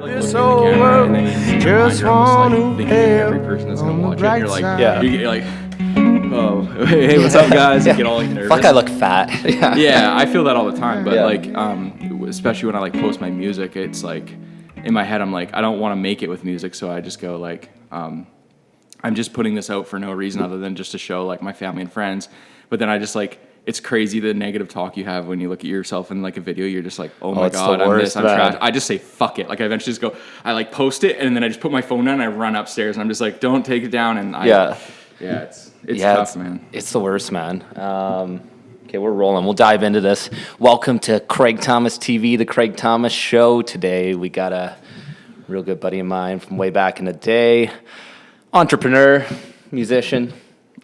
This whole world just want to every person that's gonna watch it. You're like, you're like, oh, hey, what's up, guys? You get all like nervous. Fuck, I look fat. Yeah, I feel that all the time. But like, especially when I like post my music, it's like in my head, I'm like, I don't want to make it with music, so I just go like, I'm just putting this out for no reason other than just to show like my family and friends. But then I just like. It's crazy the negative talk you have when you look at yourself in like a video. You're just like, oh my God, I'm this, I'm trash. I just say, fuck it. Like I eventually just go, I like post it and then I just put my phone down and I run upstairs and I'm just like, don't take it down. And it's tough, man. It's the worst, man. Okay, we're rolling. We'll dive into this. Welcome to Craig Thomas TV, the Craig Thomas Show. Today we got a real good buddy of mine from way back in the day, entrepreneur, musician.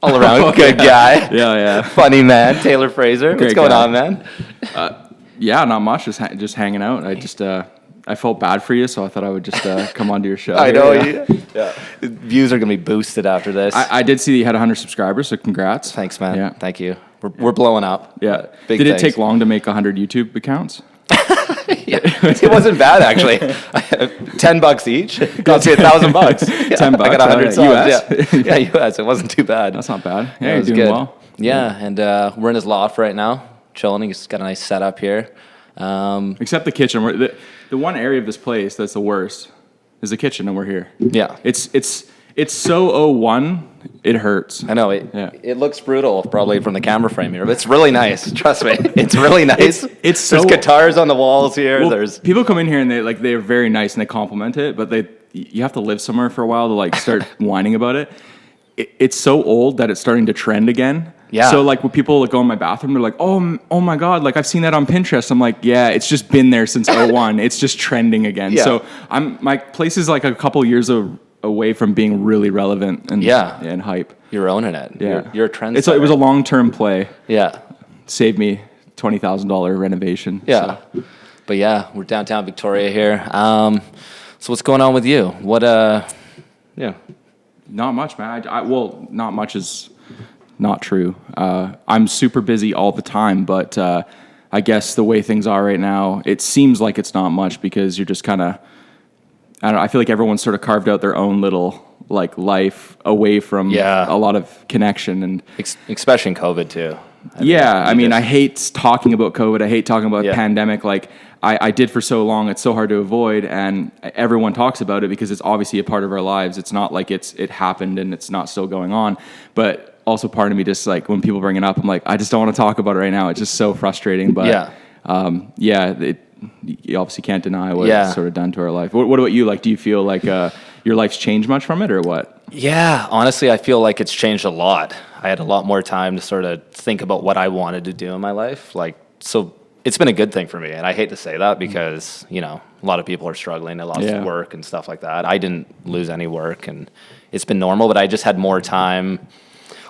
All around good guy. Yeah. Funny man, Taylor Fraser. What's going on, man? Not much. Just hanging out. I felt bad for you, so I thought I would just come onto your show. I know. Yeah. Views are gonna be boosted after this. I did see that you had 100 subscribers, so congrats. Thanks, man. Yeah. Thank you. We're blowing up. Yeah. Did it take long to make 100 YouTube accounts? It wasn't bad actually. $10 each cost me $1,000. Yeah, $10. I got 100 subs. Yeah, US. It wasn't too bad. That's not bad. Yeah, you're doing good. Well. Yeah, and we're in his loft right now, chilling. He's got a nice setup here. Except the kitchen. The one area of this place that's the worst is the kitchen, and we're here. Yeah, it's so 01. It hurts. I know. It looks brutal probably from the camera frame here, but it's really nice. Trust me, it's really nice. There's guitars on the walls here. Well, there's people come in here and they're very nice and they compliment it, but you have to live somewhere for a while to like start whining about it. It's so old that it's starting to trend again. Yeah. So like when people like go in my bathroom, they're like, oh my God, like I've seen that on Pinterest. I'm like, yeah, it's just been there since 01. It's just trending again. Yeah. So my place is like a couple years away from being really relevant and hype. You're owning it. Yeah. You're a trendsetter. It was a long-term play. Yeah. Saved me $20,000 renovation. Yeah. So. But yeah, we're downtown Victoria here. So what's going on with you? Not much, man. Not much is not true. I'm super busy all the time, but I guess the way things are right now, it seems like it's not much because you're just kind of, I feel like everyone's sort of carved out their own little like life away from a lot of connection and especially in COVID too. I hate talking about COVID. I hate talking about pandemic. Like I did for so long. It's so hard to avoid, and everyone talks about it because it's obviously a part of our lives. It's not like it happened and it's not still going on. But also part of me just like when people bring it up, I'm like, I just don't want to talk about it right now. It's just so frustrating. But you obviously can't deny what it's sort of done to our life. What about you? Like, do you feel like your life's changed much from it or what? Yeah, honestly, I feel like it's changed a lot. I had a lot more time to sort of think about what I wanted to do in my life. Like, so it's been a good thing for me. And I hate to say that because, a lot of people are struggling. They lost work and stuff like that. I didn't lose any work and it's been normal, but I just had more time.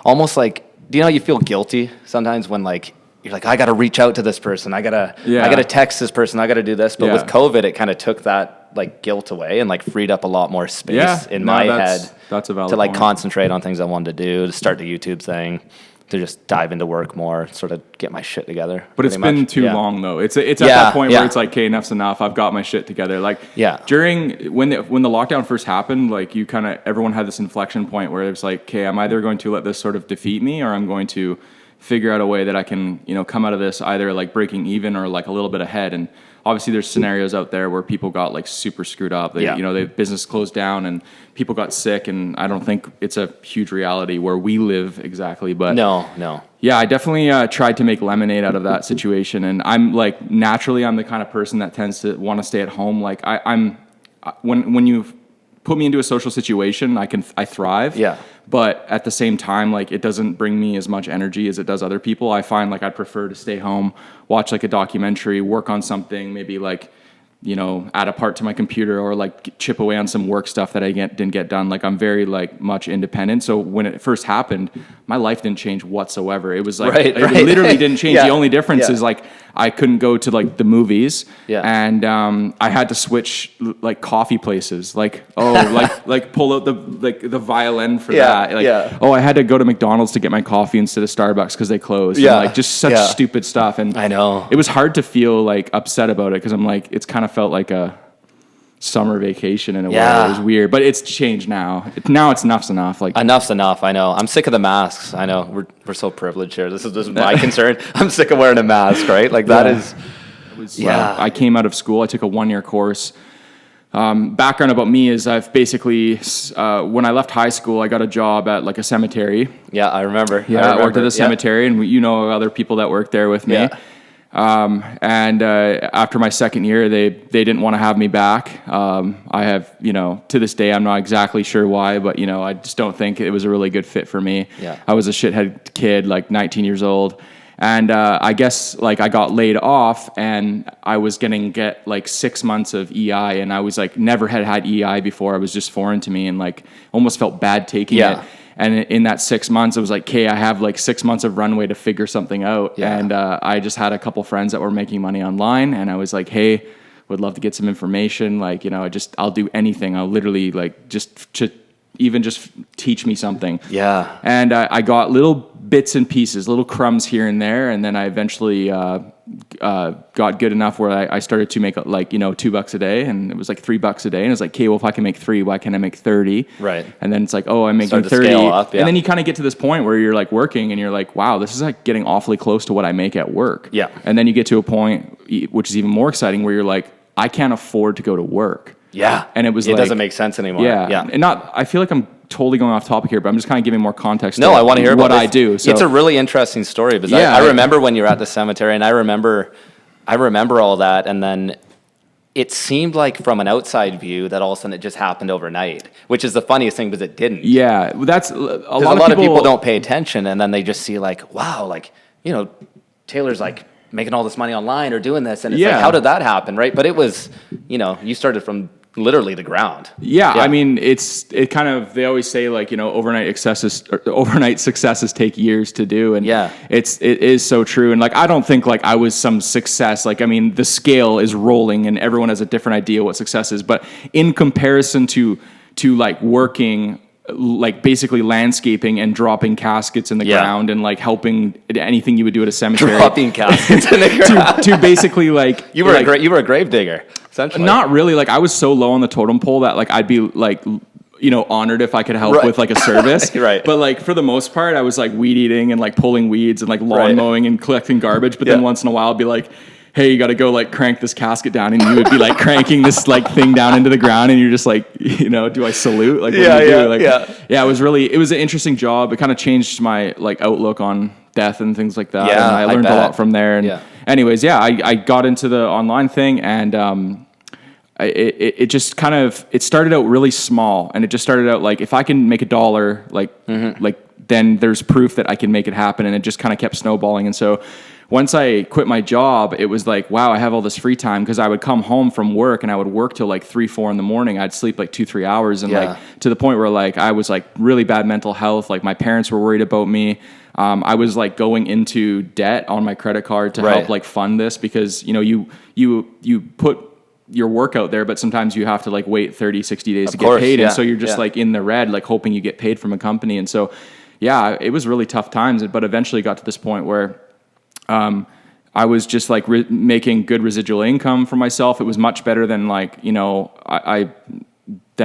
Almost like, do you know, you feel guilty sometimes when like, you're like, I got to reach out to this person. I gotta text this person. I got to do this. But with COVID, it kind of took that like guilt away and like freed up a lot more space in my head that's a valid to like point. Concentrate on things I wanted to do, to start the YouTube thing, to just dive into work more, sort of get my shit together. But it's been too long though. It's at that point where it's like, okay, enough's enough. I've got my shit together. Like during when the lockdown first happened, like everyone had this inflection point where it was like, okay, I'm either going to let this sort of defeat me or I'm going to figure out a way that I can, come out of this either like breaking even or like a little bit ahead. And obviously there's scenarios out there where people got like super screwed up. Their business closed down and people got sick. And I don't think it's a huge reality where we live exactly. But no. Yeah, I definitely tried to make lemonade out of that situation. And I'm like, naturally, I'm the kind of person that tends to want to stay at home. Like when you put me into a social situation, I thrive. Yeah. But at the same time, like it doesn't bring me as much energy as it does other people. I find like I'd prefer to stay home, watch like a documentary, work on something, maybe like, add a part to my computer or like chip away on some work stuff that I didn't get done. Like I'm very like much independent. So when it first happened, my life didn't change whatsoever. It was like, it literally didn't change. The only difference is like, I couldn't go to like the movies and I had to switch like coffee places. Like, like pull out the violin for that. I had to go to McDonald's to get my coffee instead of Starbucks because they closed. Yeah. And, like just such stupid stuff. And I know it was hard to feel like upset about it because I'm like, it's kind of felt like summer vacation in a way. Yeah. It was weird, but it's changed now. Now it's enough's enough. Like Enough's enough. I know. I'm sick of the masks. I know. We're so privileged here. This is my concern. I'm sick of wearing a mask, right? Like that is. I came out of school. I took a 1-year course. Background about me is I've basically, when I left high school, I got a job at like a cemetery. Yeah, I remember. I worked at the cemetery, and other people that worked there with me. Yeah. After my second year, they didn't want to have me back. I have, to this day, I'm not exactly sure why, but, I just don't think it was a really good fit for me. Yeah. I was a shithead kid, like 19 years old. And I guess like I got laid off, and I was going to get like 6 months of EI, and I was like never had EI before. It was just foreign to me, and like almost felt bad taking it. And in that 6 months, it was like, okay, I have like 6 months of runway to figure something out. Yeah. And I just had a couple friends that were making money online, and I was like, hey, would love to get some information. Like, I'll do anything. I'll literally like just teach me something. Yeah. And I got little bits and pieces, little crumbs here and there. And then I eventually got good enough where I started to make like, $2 a day, and it was like $3 a day. And it's like, okay, well, if I can make 3, why can't I make 30? Right. And then it's like, oh, I'm making 30. And then you kind of get to this point where you're like working, and you're like, wow, this is like getting awfully close to what I make at work. Yeah. And then you get to a point, which is even more exciting, where you're like, I can't afford to go to work. Yeah. And it like, doesn't make sense anymore. Yeah. Yeah. And I feel like I'm totally going off topic here, but I'm just kind of giving more context. No, I want to hear about what I do. So it's a really interesting story, because I remember when you were at the cemetery, and I remember all that. And then it seemed like from an outside view that all of a sudden it just happened overnight, which is the funniest thing, because it didn't. Yeah. That's a lot of people don't pay attention, and then they just see like, wow, like, Taylor's like making all this money online or doing this. And it's like, how did that happen? Right. But it was, you started from literally the ground. Yeah. I mean, they always say like, overnight successes take years to do. And it is so true. And like, I don't think like I was some success. Like, I mean, the scale is rolling, and everyone has a different idea what success is, but in comparison to like working, like basically landscaping and dropping caskets in the ground, and like helping anything you would do at a cemetery. Dropping caskets in the ground. to basically like you were a grave digger. Essentially. Not really. Like I was so low on the totem pole that like I'd be like, honored if I could help with like a service. Right. But like for the most part, I was like weed eating and like pulling weeds and like lawn mowing and collecting garbage. But then once in a while, I'd be like, hey, you got to go like crank this casket down, and you would be like cranking this like thing down into the ground, and you're just like, do I salute? Like, what do you do? Like, it was an interesting job. It kind of changed my like outlook on death and things like that. Yeah, and I learned a lot from there. And anyways, I got into the online thing, and it just kind of, it started out really small, and it just started out like, if I can make $1, like then there's proof that I can make it happen. And it just kind of kept snowballing. And so once I quit my job, it was like, wow, I have all this free time, because I would come home from work and I would work till like 3, 4 in the morning. I'd sleep like 2-3 hours, and like to the point where like I was like really bad mental health. Like my parents were worried about me. I was like going into debt on my credit card to help like fund this, because you put your work out there, but sometimes you have to like wait 30, 60 days to get paid. And so you're just like in the red, like hoping you get paid from a company. And so, it was really tough times, but eventually got to this point where I was just like making good residual income for myself. It was much better than like, than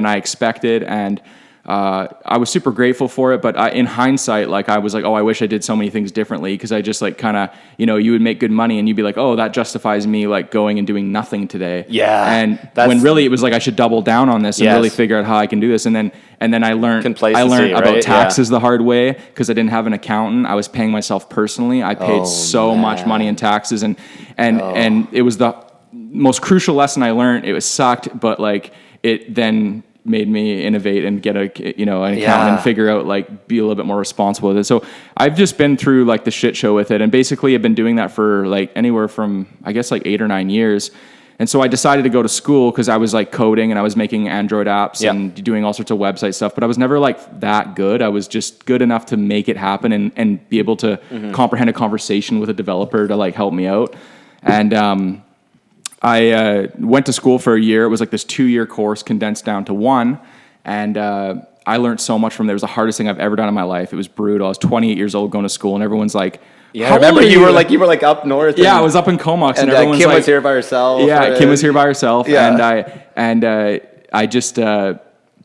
I expected. And I was super grateful for it, but in hindsight, like I was like, oh, I wish I did so many things differently, because I just like kind of, you would make good money and you'd be like, oh, that justifies me like going and doing nothing today. Yeah. And when really it was like I should double down on this and really figure out how I can do this. And then I learned about taxes the hard way, because I didn't have an accountant. I was paying myself personally. I paid so much money in taxes, and it was the most crucial lesson I learned. It was sucked, but like it then made me innovate and get an accountant and figure out like be a little bit more responsible with it. So I've just been through like the shit show with it, and basically I've been doing that for like anywhere from I guess like 8 or 9 years. And so I decided to go to school, because I was like coding and I was making Android apps and doing all sorts of website stuff, but I was never like that good. I was just good enough to make it happen and be able to comprehend a conversation with a developer to like help me out. And I went to school for a year. It was like this 2-year course condensed down to 1. And I learned so much from there. It was the hardest thing I've ever done in my life. It was brutal. I was 28 years old going to school, and everyone's like, Yeah, I remember you were like up north. Yeah, I was up in Comox, and everyone's Kim like, was here by herself. Yeah, Kim was here by herself, Yeah. and I just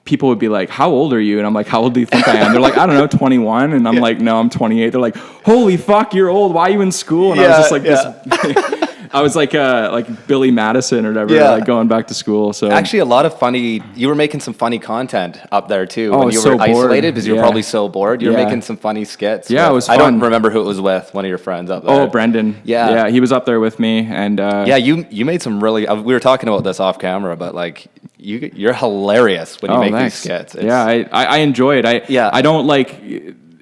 people would be like, "How old are you?" And I'm like, "How old do you think I am?" They're like, "I don't know, 21." And I'm like, "No, I'm 28." They're like, "Holy fuck, you're old. Why are you in school?" And I was just like this. I was like Billy Madison or whatever, like going back to school. So actually, a lot of funny. You were making some funny content up there too when you so were bored. isolated because you were probably so bored. You were Yeah. making some funny skits. Yeah, with, it was I don't fun. remember who it was with. One of your friends up there. Oh, Brendan. Yeah, he was up there with me, and yeah, you made some really. We were talking about this off camera, but like you're hilarious when you make thanks. these skits. I enjoy it. I don't like.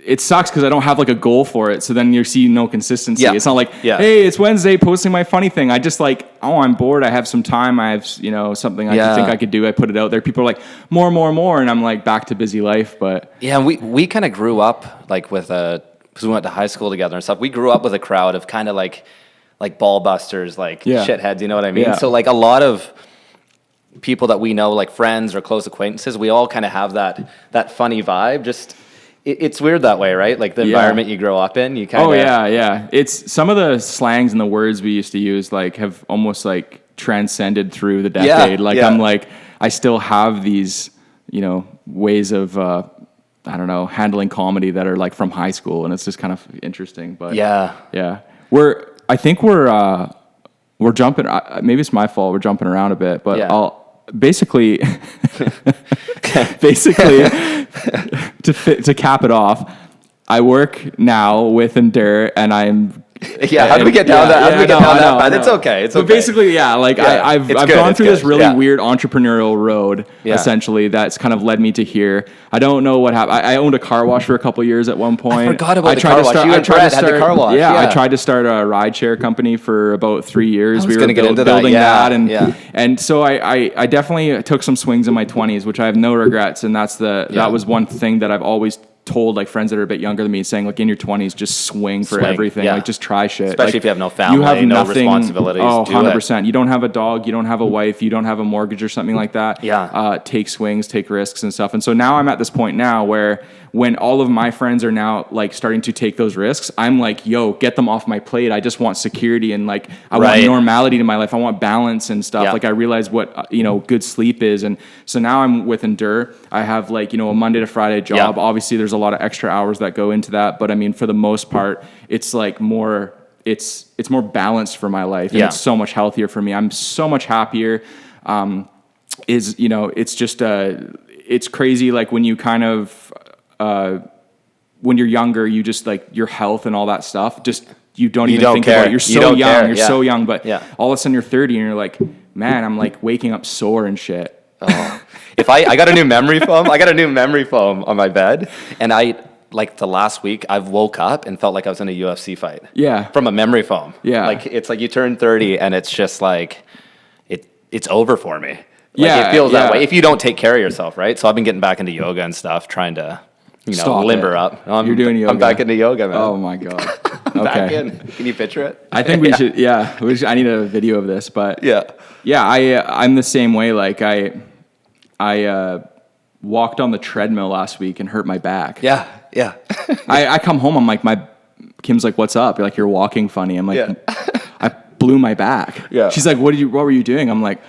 It sucks because I don't have like a goal for it. So then you see no consistency. Yeah. It's not like, hey, it's Wednesday, posting my funny thing. I just like, I'm bored. I have some time. I have, something I think I could do. I put it out there. People are like, more. And I'm like back to busy life. But yeah, we kind of grew up like with because we went to high school together and stuff. We grew up with a crowd of kind of like ball busters, like shitheads. You know what I mean? Yeah. So like a lot of people that we know, like friends or close acquaintances, we all kind of have that funny vibe. Just it's weird that way, right? Like the environment you grow up in, you kind of. Oh yeah. It's some of the slangs and the words we used to use like have almost like transcended through the decade. I'm like, I still have these, ways of I don't know, handling comedy that are like from high school, and it's just kind of interesting. But yeah, I think we're jumping. Maybe it's my fault. We're jumping around a bit, but I'll. Basically, to cap it off, I work now with Endure, and I'm. Yeah, how do we get down that? How do we get down that path? It's okay. It's okay. But basically, I've gone through this really weird entrepreneurial road, essentially, that's kind of led me to here. I don't know what happened. I owned a car wash for a couple of years at one point. I forgot about the car wash. You and Brett had the car wash. Yeah, I tried to start a rideshare company for about 3 years. We were building that. And so I definitely took some swings in my 20s, which I have no regrets. And that was one thing that I've always told like friends that are a bit younger than me, saying like in your 20s just swing for everything, like just try shit, especially if you have no family, you have no responsibilities. 100%. You don't have a dog, you don't have a wife, you don't have a mortgage or something like that. Take swings, take risks and stuff. And so now I'm at this point now where when all of my friends are now like starting to take those risks, I'm like, yo, get them off my plate. I just want security and like I want normality to my life. I want balance and stuff. Like I realize what good sleep is. And so now I'm with Endure. I have like a Monday to Friday job. Obviously there's a lot of extra hours that go into that, but I mean for the most part it's like more it's more balanced for my life, and it's so much healthier for me. I'm so much happier. It's just it's crazy like when you kind of when you're younger, you just like your health and all that stuff, just you don't think about it. You're so young. You're so young, but all of a sudden you're 30 and you're like, man, I'm like waking up sore and shit. If I got a new memory foam, on my bed, and like the last week I've woke up and felt like I was in a UFC fight. Yeah. From a memory foam. Yeah. Like it's like you turn 30 and it's just like it's over for me. Like it feels that way if you don't take care of yourself, right? So I've been getting back into yoga and stuff, trying to limber up. You're doing yoga. I'm back into yoga, man. Oh my god. I'm back in. Can you picture it? I think we should. Yeah, I need a video of this, but I'm the same way. Like I walked on the treadmill last week and hurt my back. Yeah. I come home. I'm like, Kim's like, what's up? You're like, you're walking funny. I'm like, I blew my back. Yeah. She's like, what were you doing? I'm like,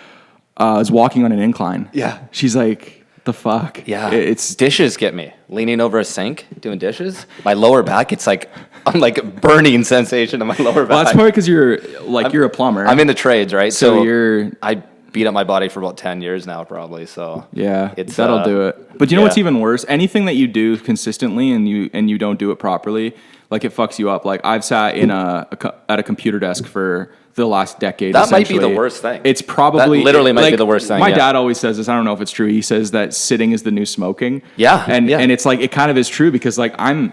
I was walking on an incline. Yeah. She's like, the fuck? Yeah. It's dishes get me. Leaning over a sink, doing dishes. My lower back, it's like, I'm like a burning sensation in my lower back. Well, that's probably because you're a plumber. I'm in the trades, right? So you're... I beat up my body for about 10 years now, probably. So yeah, that'll do it. But you know what's even worse? Anything that you do consistently and you don't do it properly, like it fucks you up. Like I've sat in at a computer desk for the last decade. That might be the worst thing. It's probably that literally might be the worst thing. My dad always says this. I don't know if it's true. He says that sitting is the new smoking. Yeah, and it's like it kind of is true because like I've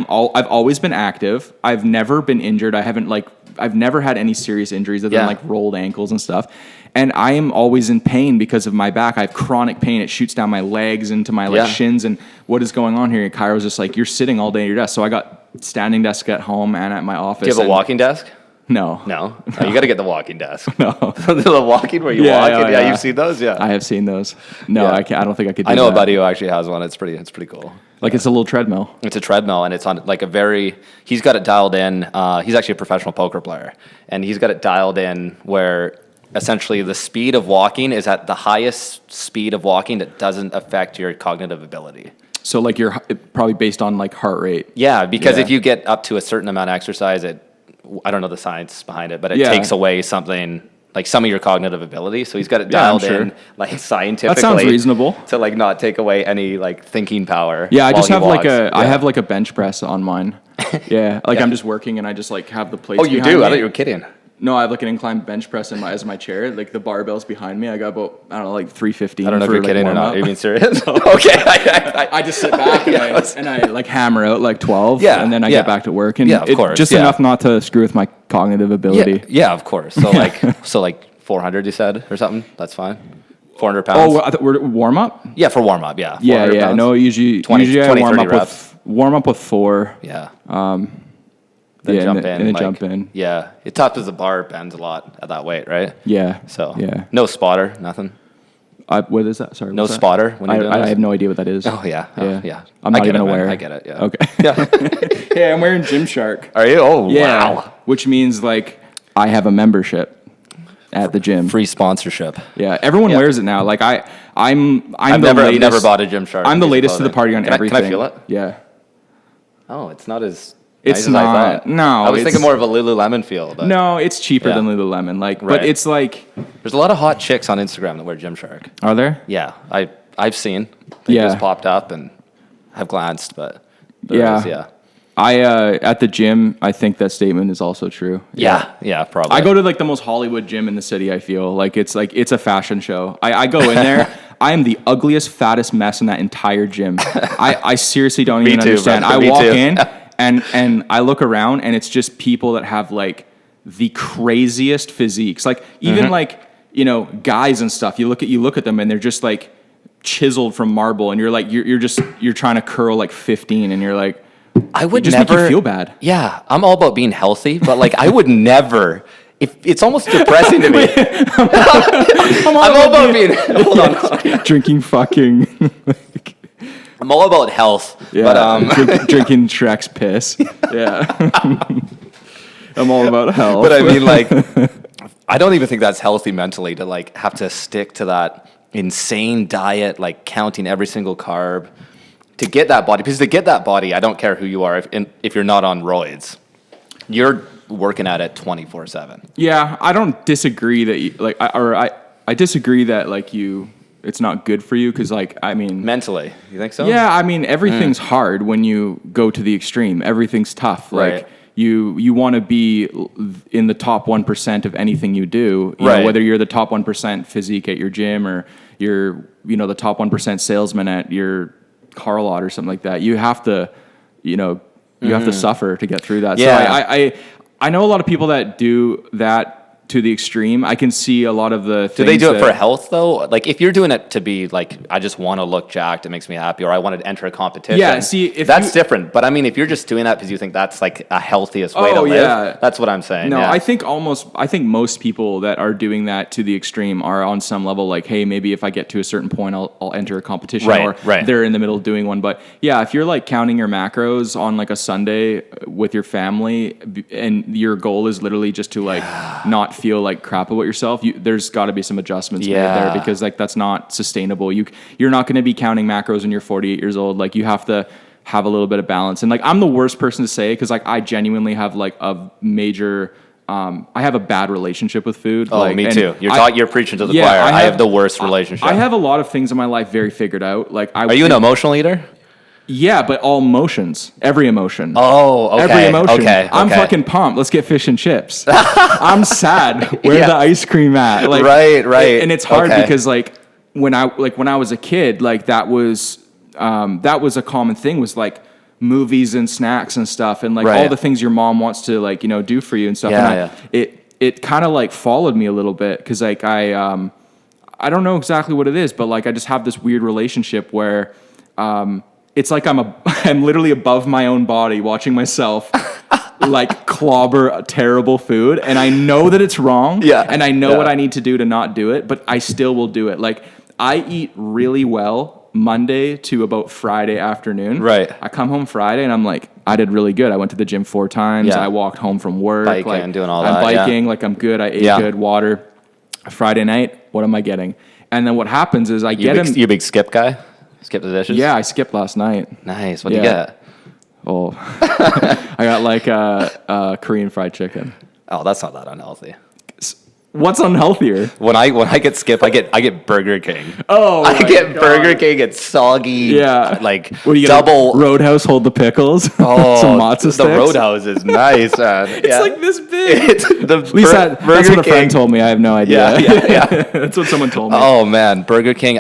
always been active. I've never been injured. I've never had any serious injuries other than like rolled ankles and stuff. And I am always in pain because of my back. I have chronic pain. It shoots down my legs into my shins. And what is going on here? And Cairo's just like, you're sitting all day at your desk. So I got standing desk at home and at my office. Do you have a walking desk? No. No? Oh, you got to get the walking desk. No. The walking where you walk. Yeah, you've seen those? Yeah. I have seen those. No, Yeah. I can't. I don't think I could do I know that. a buddy who actually has one. It's pretty cool. Like it's a little treadmill. It's a treadmill, and it's on like he's got it dialed in. He's actually a professional poker player, and he's got it dialed in where essentially the speed of walking is at the highest speed of walking that doesn't affect your cognitive ability. So like you're probably based on like heart rate. Yeah, because Yeah. if you get up to a certain amount of exercise, I don't know the science behind it, but it Yeah. takes away something like some of your cognitive ability. So he's got it Yeah, I'm dialed sure. in like scientifically. That sounds reasonable. To like not take away any like thinking power. Yeah, I while just he have walks. I have like a bench press on mine. Yeah, like I'm just working and I just like have the plates. Oh, you behind do? me. I thought you were kidding. No, I have like an inclined bench press as my chair. Like the barbell's behind me. I got about, I don't know, like 350. I don't know if you're kidding or not. Are you being serious? Okay. I I just sit back and I like hammer out like 12. Yeah, And then I yeah. get back to work. And Yeah, of course, just yeah. enough not to screw with my cognitive ability. Yeah, of course. So like 400 you said or something? That's fine. 400 pounds? Oh, I thought we're warm up? Yeah, for warm up, yeah. Yeah, 400 yeah. pounds. No, usually 20, I 30 reps. warm up with 4. Yeah. Then Then jump and in. then like- jump in. Yeah. It's tough because the bar bends a lot at that weight, right? Yeah. So yeah. no spotter, nothing. What is that? Sorry. No what's that? spotter when you're doing I this? have no idea what that is. Oh yeah. Oh, yeah. I'm I not get even it, man. aware. I get it, yeah. Okay. Yeah. Yeah, I'm wearing Gymshark. Are you? Oh Yeah. wow. Which means like I have a membership at the gym. Free sponsorship. Yeah, everyone wears it now. Like I'm I've the never latest. bought a Gymshark. I'm the piece of latest to the clothing. party on Can everything. Can I feel it? Yeah. Oh, it's not as It's nice as I not. thought. No, I was it's- thinking more of a Lululemon feel. But No, it's cheaper Yeah. than Lululemon. Like, Right. but it's like, There's a lot of hot chicks on Instagram that wear Gymshark. are there? Yeah, I've seen. They Yeah. just popped up and have glanced, but there Yeah. is, yeah. I at the gym, I think that statement is also true. Yeah, probably. I go to like the most Hollywood gym in the city. I feel like it's a fashion show. I go in there. I am the ugliest, fattest mess in that entire gym. I seriously don't even too, understand. brother. I Me walk too. in and I look around and it's just people that have like the craziest physiques. Like even like, you know, guys and stuff. You look at them and they're just like chiseled from marble and you're like you're trying to curl like 15 and you're like, I would just never make you feel bad. Yeah, I'm all about being healthy, but like I would never. If it's almost depressing to me. I'm all about being. Hold on. Drinking fucking. I'm all about health, Yeah, but drinking Shrek's piss. Yeah, I'm all about health. But I mean, like, I don't even think that's healthy mentally to like have to stick to that insane diet, like counting every single carb to get that body. Because to get that body, I don't care who you are. If you're not on roids, you're working at it 24/7. Yeah, I don't disagree that you, like, I disagree that like it's not good for you because like I mean Mentally, you think so? Yeah, I mean everything's hard when you go to the extreme. Everything's tough. Right. Like you want to be in the top 1% of anything you do. You Right. know, whether you're the top 1% physique at your gym or you're the top 1% salesman at your car lot or something like that. You have to have to suffer to get through that. Yeah. So I know a lot of people that do that to the extreme. I can see a lot of the things. Do they do it for health though? Like if you're doing it to be like, I just want to look jacked, it makes me happy, or I want to enter a competition. Yeah, see, if that's you- different. But I mean, if you're just doing that because you think that's like a healthiest way to Oh, live, yeah. that's what I'm saying. No, yeah. I think most people that are doing that to the extreme are on some level like, hey, maybe if I get to a certain point, I'll enter a competition, Right, or right. they're in the middle of doing one. But yeah, if you're like counting your macros on like a Sunday with your family, and your goal is literally just to like not feel like crap about yourself, there's got to be some adjustments made there because like that's not sustainable. You're not going to be counting macros when you're 48 years old. Like you have to have a little bit of balance. And like I'm the worst person to say because like I genuinely have like a major. I have a bad relationship with food. Oh, like, me and too. You're preaching to the Yeah, choir. I I have- have the worst relationship. I have a lot of things in my life very figured out. Like Are you an emotional eater? Yeah, but all emotions, every emotion. Oh, okay. Every emotion. Okay. I'm okay. fucking pumped. Let's get fish and chips. I'm sad. Where's Yeah. the ice cream at? Like, Right. And it's hard Okay. because like when I was a kid, like that was a common thing, was like movies and snacks and stuff, and like Right. all the things your mom wants to like do for you and stuff. Yeah, and it kind of like followed me a little bit because like I don't know exactly what it is, but like I just have this weird relationship where it's like I'm literally above my own body watching myself like clobber terrible food, and I know that it's wrong. Yeah. And I know what I need to do to not do it, but I still will do it. Like I eat really well Monday to about Friday afternoon. Right. I come home Friday and I'm like, I did really good. I went to the gym 4 times. Yeah. I walked home from work. Biking, like, doing all I'm that, biking. Like I'm good. I ate good water. Friday night, what am I getting? And then what happens is You a big skip guy? Skip the dishes? Yeah, I skipped last night. Nice. What do you get? Oh, I got like Korean fried chicken. Oh, that's not that unhealthy. What's unhealthier? When I get skip, I get Burger King. Oh, I get Burger King. It's soggy. Yeah, like what do you double get? Roadhouse, hold the pickles. Oh, some matzo sticks. The Roadhouse is nice, man. It's like this big. It's the At least that's what a friend told me. I have no idea. Yeah. That's what someone told me. Oh man, Burger King.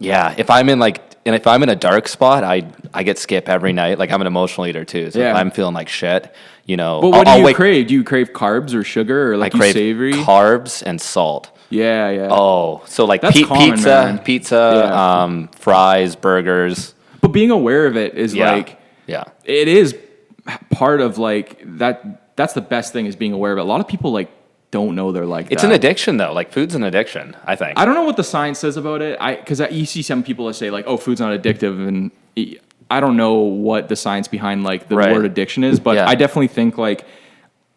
If I'm in a dark spot, I get skip every night. Like I'm an emotional eater too. So if I'm feeling like shit, But what do you crave? Do you crave carbs or sugar or like I crave savory? Carbs and salt. Yeah. Oh, so like That's common, man. pizza, fries, burgers. But being aware of it is like, it is part of like that. That's the best thing is being aware of it. A lot of people like don't know they're like it's that. an addiction though. Like food's an addiction, I think. I don't know what the science says about it. Because you see some people that say like, oh, food's not addictive, and I don't know what the science behind like the word addiction is, but I definitely think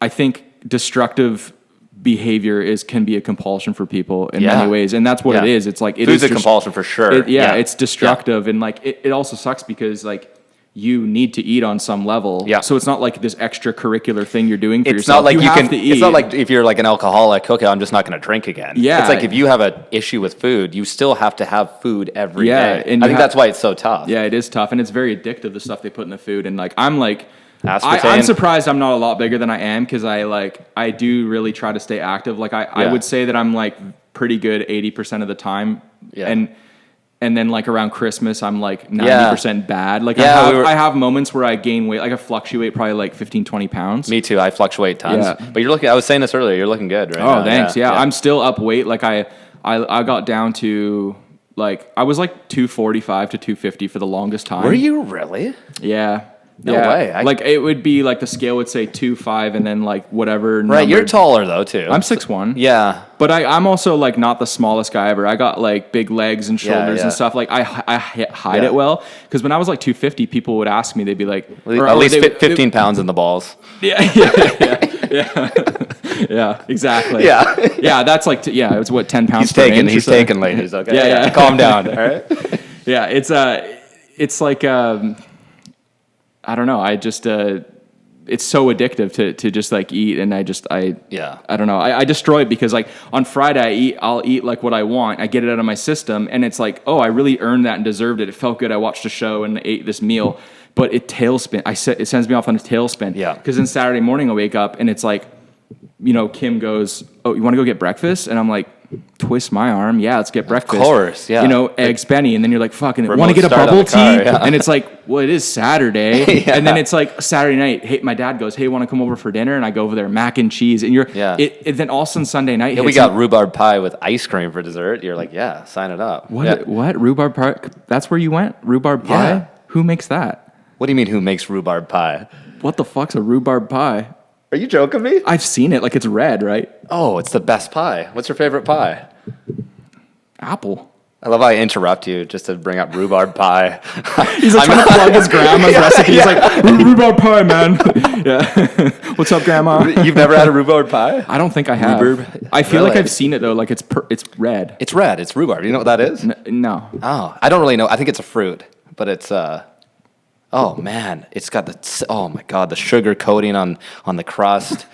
I think destructive behavior can be a compulsion for people in many ways, and that's what it is. It's like food's a compulsion for sure. It's destructive, and like it also sucks because like you need to eat on some level. Yeah. So it's not like this extracurricular thing you're doing for yourself. It's not like you have to eat. It's not like if you're like an alcoholic, okay, I'm just not going to drink again. Yeah. It's like if you have an issue with food, you still have to have food every day. And I think that's why it's so tough. Yeah, it is tough, and it's very addictive, the stuff they put in the food. And like I'm aspartame. surprised I'm not a lot bigger than I am because I do really try to stay active. Like I would say that I'm like pretty good 80% of the time. Yeah. And then like around Christmas, I'm like 90% bad. Like I have moments where I gain weight. Like I fluctuate probably like 15, 20 pounds. Me too. I fluctuate tons. Yeah. But I was saying this earlier, you're looking good right now. Oh, thanks. Yeah. I'm still up weight. Like I got down to like, I was like 245 to 250 for the longest time. Were you really? Yeah. No way. Like it would be like the scale would say 2.5 and then like whatever. Right. Numbered. You're taller though too. I'm 6'1". Yeah. But I'm also like not the smallest guy ever. I got like big legs and shoulders and stuff. Like I hide it well. Because when I was like 250, people would ask me, they'd be like, at least 15 pounds in the balls. Yeah, exactly. Yeah. That's like, it's what, 10 pounds He's taken, ladies. Okay. Yeah. Calm down. All right. Yeah. It's like, I don't know. I just, it's so addictive to just like eat. And I don't know. I destroy it because like on Friday I'll eat like what I want. I get it out of my system and it's like, oh, I really earned that and deserved it. It felt good. I watched a show and ate this meal, but it sends me off on a tailspin. Yeah. Cause then Saturday morning I wake up and it's like, Kim goes, oh, you want to go get breakfast? And I'm like, twist my arm. Yeah, let's get breakfast. Of course, yeah. Eggs Benny. And then you're like, fucking, want to get a bubble tea? And it's like, well, it is Saturday. And then it's like Saturday night. Hey, my dad goes, hey, want to come over for dinner? And I go over there, mac and cheese. And then all of a sudden Sunday night. Yeah, we got rhubarb pie with ice cream for dessert. You're like, yeah, sign it up. What? Rhubarb pie? That's where you went? Rhubarb pie? Yeah. Who makes that? What do you mean who makes rhubarb pie? What the fuck's a rhubarb pie? Are you joking me? I've seen it. Like it's red, right? Oh, it's the best pie. What's your favorite pie? Apple. I love how I interrupt you just to bring up rhubarb pie. He's like trying to plug his grandma's recipe. He's like, rhubarb pie, man. Yeah. What's up, grandma? You've never had a rhubarb pie? I don't think I have. Rhubarb? I feel like I've seen it though. Like it's red. It's red. It's rhubarb. You know what that is? No. Oh, I don't really know. I think it's a fruit, but it's oh man, it's got the sugar coating on the crust.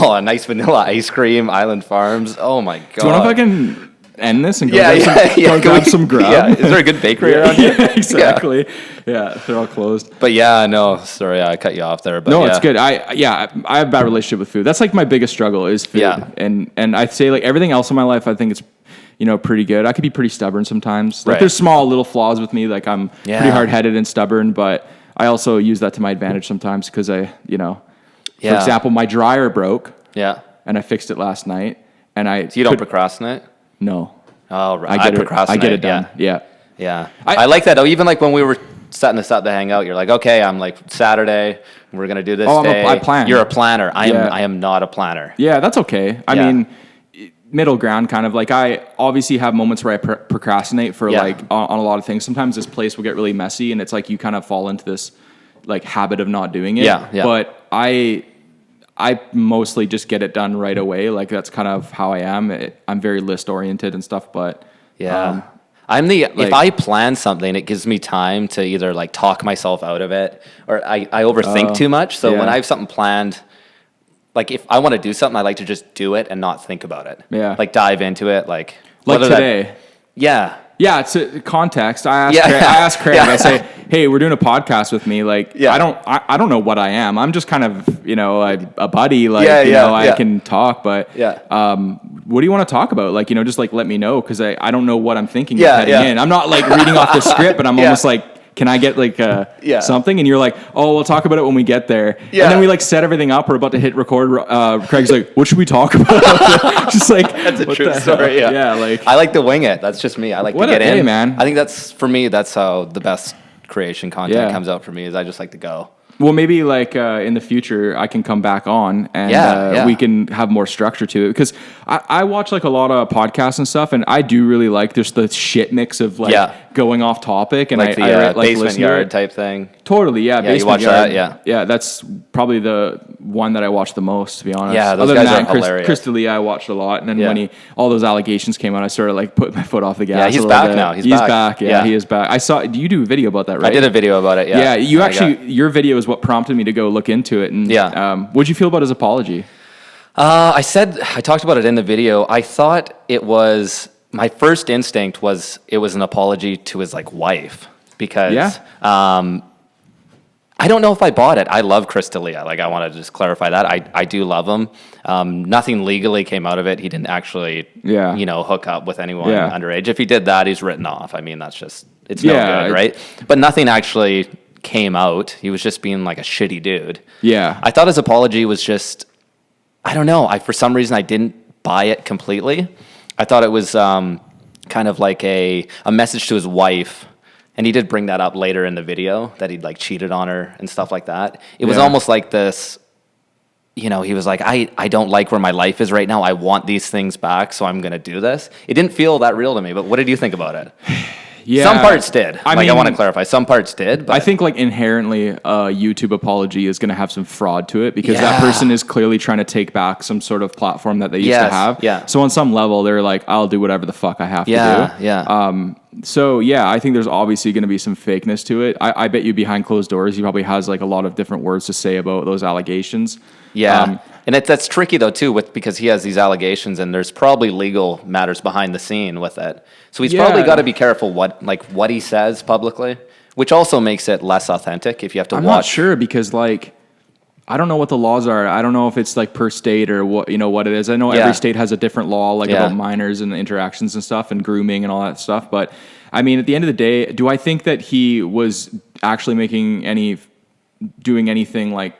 A nice vanilla ice cream, Island Farms. Oh my god. Do you want to fucking end this and go grab some grub? Yeah. Is there a good bakery around here? Yeah, exactly. Yeah, they're all closed. But yeah, no, sorry, I cut you off there. But no, it's good. I have a bad relationship with food. That's like my biggest struggle is food. Yeah. And I'd say like everything else in my life, I think it's pretty good. I could be pretty stubborn sometimes. Like there's small little flaws with me. Like I'm pretty hard-headed and stubborn, but I also use that to my advantage sometimes because for example, my dryer broke. Yeah. And I fixed it last night. And so you don't procrastinate? No. Oh, right. I procrastinate. I get it done. Yeah. Yeah. I like that though. Even like when we were setting us up to hang out. You're like, okay, I'm like Saturday, we're gonna do this day. I plan. You're a planner. I am not a planner. Yeah, that's okay. I mean, middle ground kind of like I obviously have moments where I procrastinate for like on a lot of things. Sometimes this place will get really messy and it's like you kind of fall into this like habit of not doing it. Yeah. But I mostly just get it done right away. Like that's kind of how I am. I'm very list oriented and stuff, but if I plan something, it gives me time to either like talk myself out of it or I overthink too much. So when I have something planned, like if I want to do something, I like to just do it and not think about it. Yeah. Like dive into it. Like today. Yeah. It's a context. I asked Craig, I say, hey, we're doing a podcast with me. Like, I don't know what I am. I'm just kind of, a buddy. Like, I can talk, but what do you want to talk about? Like, just like let me know. Cause I don't know what I'm thinking heading in. I'm not like reading off the script, but I'm almost like, can I get like something? And you're like, oh, we'll talk about it when we get there. Yeah. And then we like set everything up. We're about to hit record. Craig's like, what should we talk about? Just like, that's a true story. Yeah. Like I like to wing it. That's just me. I like to get in, man. I think that's for me. That's how the best creation content comes out for me. Is I just like to go. Well, maybe like in the future I can come back on and we can have more structure to it because I watch like a lot of podcasts and stuff and I do really like just the shit mix of like going off topic and like the basement yard type thing. Totally, basement you watch yard. That, yeah. That's probably the one that I watch the most, to be honest. Yeah, those guys are hilarious. Chris D'Elia I watched a lot, and then when all those allegations came out, I sort of like put my foot off the gas. Yeah, he's back now. He's back. Yeah, he is back. I saw. Do you do a video about that, right? I did a video about it. Yeah. Yeah, your video is what prompted me to go look into it. And what'd you feel about his apology? I talked about it in the video. I thought it was. My first instinct was it was an apology to his like wife because I don't know if I bought it. I love Chris D'Elia. Like I want to just clarify that. I do love him. Nothing legally came out of it. He didn't actually hook up with anyone underage. If he did that, he's written off. I mean, that's just it's no good, right? But nothing actually came out. He was just being like a shitty dude. Yeah. I thought his apology was just I don't know. For some reason I didn't buy it completely. I thought it was kind of like a message to his wife, and he did bring that up later in the video that he'd like cheated on her and stuff like that. It was almost like this, he was like, I don't like where my life is right now. I want these things back, so I'm going to do this. It didn't feel that real to me, but what did you think about it? Yeah, some parts did. I want to clarify. Some parts did. But I think like inherently, YouTube apology is going to have some fraud to it because that person is clearly trying to take back some sort of platform that they used to have. Yeah. So on some level, they're like, I'll do whatever the fuck I have to do. Yeah. So I think there's obviously going to be some fakeness to it. I bet you behind closed doors, he probably has like a lot of different words to say about those allegations. Yeah. And that's tricky though too, because he has these allegations, and there's probably legal matters behind the scene with it. So he's probably got to be careful what he says publicly, which also makes it less authentic if you have to watch. I'm not sure because like I don't know what the laws are. I don't know if it's like per state or what what it is. I know every state has a different law like about minors and interactions and stuff and grooming and all that stuff. But I mean, at the end of the day, do I think that he was actually doing anything like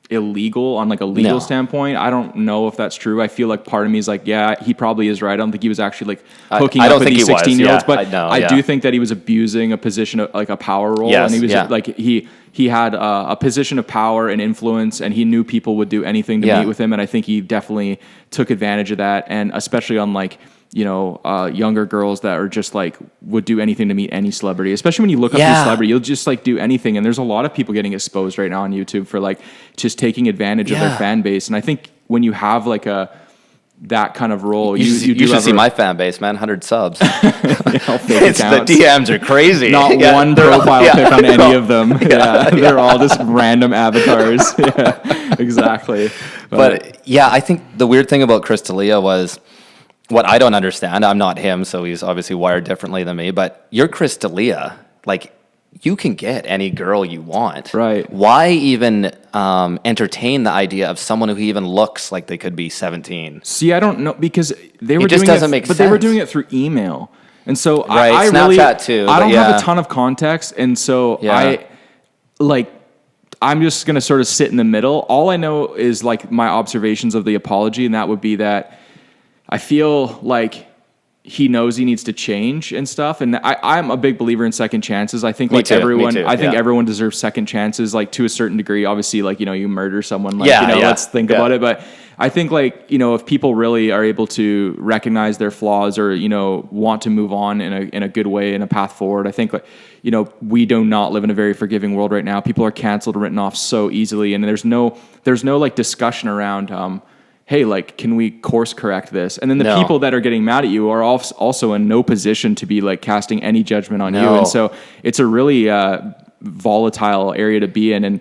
illegal on like a legal standpoint? I don't know if that's true. I feel like part of me is like, he probably is right. I don't think he was actually like hooking up with these 16-year-olds, but I do think that he was abusing a position of like a power role, and he was like he had a position of power and influence, and he knew people would do anything to meet with him, and I think he definitely took advantage of that, and especially on like younger girls that are just like would do anything to meet any celebrity, especially when you look up the celebrity, you'll just like do anything. And there's a lot of people getting exposed right now on YouTube for like just taking advantage of their fan base. And I think when you have like that kind of role, you should see my fan base, man. 100 subs. The DMs are crazy. Not one profile pic on any of them. They're all just random avatars. Exactly. But I think the weird thing about Chris D'Elia was, what I don't understand, I'm not him, so he's obviously wired differently than me, but you're Chris D'Elia. Like, you can get any girl you want. Right. Why even entertain the idea of someone who even looks like they could be 17? See, I don't know, because they were doing it, but they were doing it through email. And so I Snapchat really, too, I don't have a ton of context, and so I'm just going to sort of sit in the middle. All I know is like my observations of the apology, and that would be that I feel like he knows he needs to change and stuff. And I'm a big believer in second chances. I think Me like too, everyone, me too, I think yeah. everyone deserves second chances, like to a certain degree. Obviously, like, you murder someone, like, Yeah, yeah, let's think yeah. about it. But I think like, if people really are able to recognize their flaws or, want to move on in a good way, in a path forward, I think like, we do not live in a very forgiving world right now. People are canceled and written off so easily. And there's no like discussion around, hey, like, can we course correct this? And then the people that are getting mad at you are also in no position to be like casting any judgment on you. And so it's a really volatile area to be in. And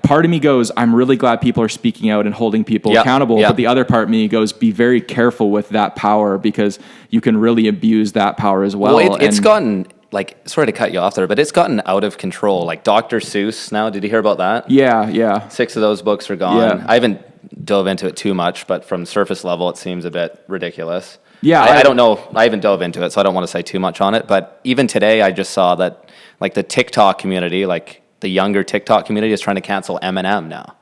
part of me goes, I'm really glad people are speaking out and holding people accountable. But the other part of me goes, be very careful with that power, because you can really abuse that power as well. Well, it's gotten, like, sorry to cut you off there, but it's gotten out of control. Like Dr. Seuss now, did you hear about that? Yeah. 6 of those books are gone. Yeah. I haven't dove into it too much, but from surface level, it seems a bit ridiculous. Yeah, I don't know. I haven't dove into it, so I don't want to say too much on it. But even today, I just saw that, like, the TikTok community, like the younger TikTok community, is trying to cancel Eminem now.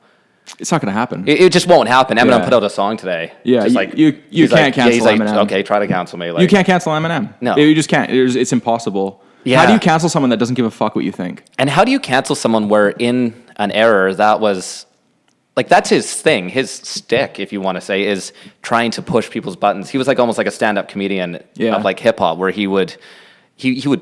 It's not going to happen. It just won't happen. Eminem Yeah. put out a song today. Yeah, just like, you he's can't like, cancel he's like, Eminem. okay, try to cancel me. Like, You can't cancel Eminem. No. You just can't. It's impossible. Yeah. How do you cancel someone that doesn't give a fuck what you think? And how do you cancel someone where in an error that was, like, that's his thing, his stick, if you want to say, is trying to push people's buttons. He was like almost like a stand-up comedian of like hip hop, where he would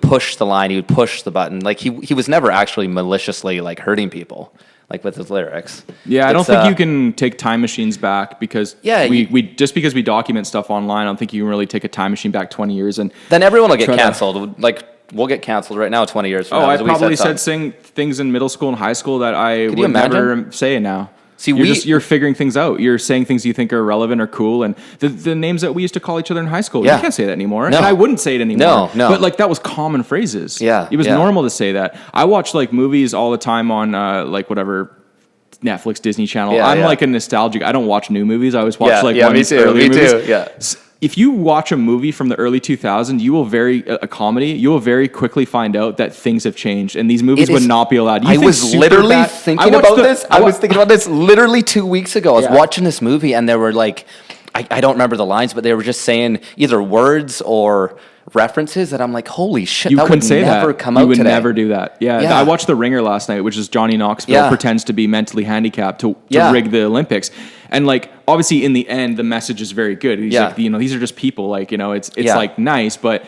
push the line, he would push the button. Like he was never actually maliciously like hurting people, like with his lyrics. Yeah, I don't think you can take time machines back, because we just because we document stuff online, I don't think you can really take a time machine back 20 years and then everyone will get canceled. Like, we'll get canceled right now 20 years from now. I probably said things in middle school and high school that I would never say now. See, you're figuring things out. You're saying things you think are relevant or cool, and the names that we used to call each other in high school. You can't say that anymore, and I wouldn't say it anymore. No. But like, that was common phrases. Yeah, it was normal to say that. I watch like movies all the time on like whatever Netflix, Disney Channel. I'm like a nostalgic. I don't watch new movies. I always watch like ones earlier movies. Me too. Yeah. If you watch a movie from the early 2000s, you will a comedy, you will very quickly find out that things have changed, and these movies would not be allowed. I was literally thinking about this. I was thinking about this literally 2 weeks ago. I was watching this movie, and there were like, I don't remember the lines, but they were just saying either words or references that I'm like, holy shit, you that couldn't would say never that. come out today. You would never do that. Yeah. I watched The Ringer last night, which is Johnny Knoxville pretends to be mentally handicapped to rig the Olympics. And like, obviously in the end, the message is very good. He's like, these are just people, like, it's like nice, but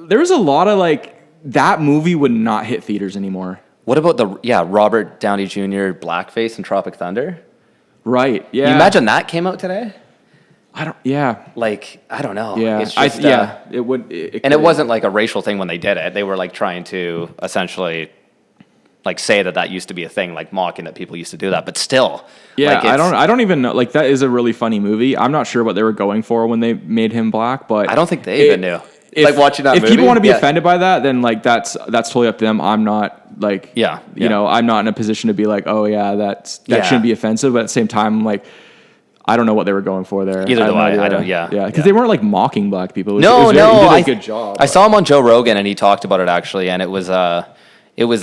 there was a lot of like, that movie would not hit theaters anymore. What about the Robert Downey Jr. blackface in Tropic Thunder? Right. Yeah. Can you imagine that came out today? Like, I don't know. Yeah. It's just, it would. And it wasn't like a racial thing when they did it. They were like trying to essentially like say that used to be a thing, like mocking that people used to do that, but still. Yeah, like, I don't even know. Like, that is a really funny movie. I'm not sure what they were going for when they made him black, but I don't think they even knew. Like, watching that movie. If people want to be offended by that, then like that's totally up to them. I'm not like, you know, I'm not in a position to be like, oh yeah, that shouldn't be offensive. But at the same time, I'm like, I don't know what they were going for there. Either do I. Because they weren't like mocking black people. He did a good job. I saw him on Joe Rogan, and he talked about it actually, and it was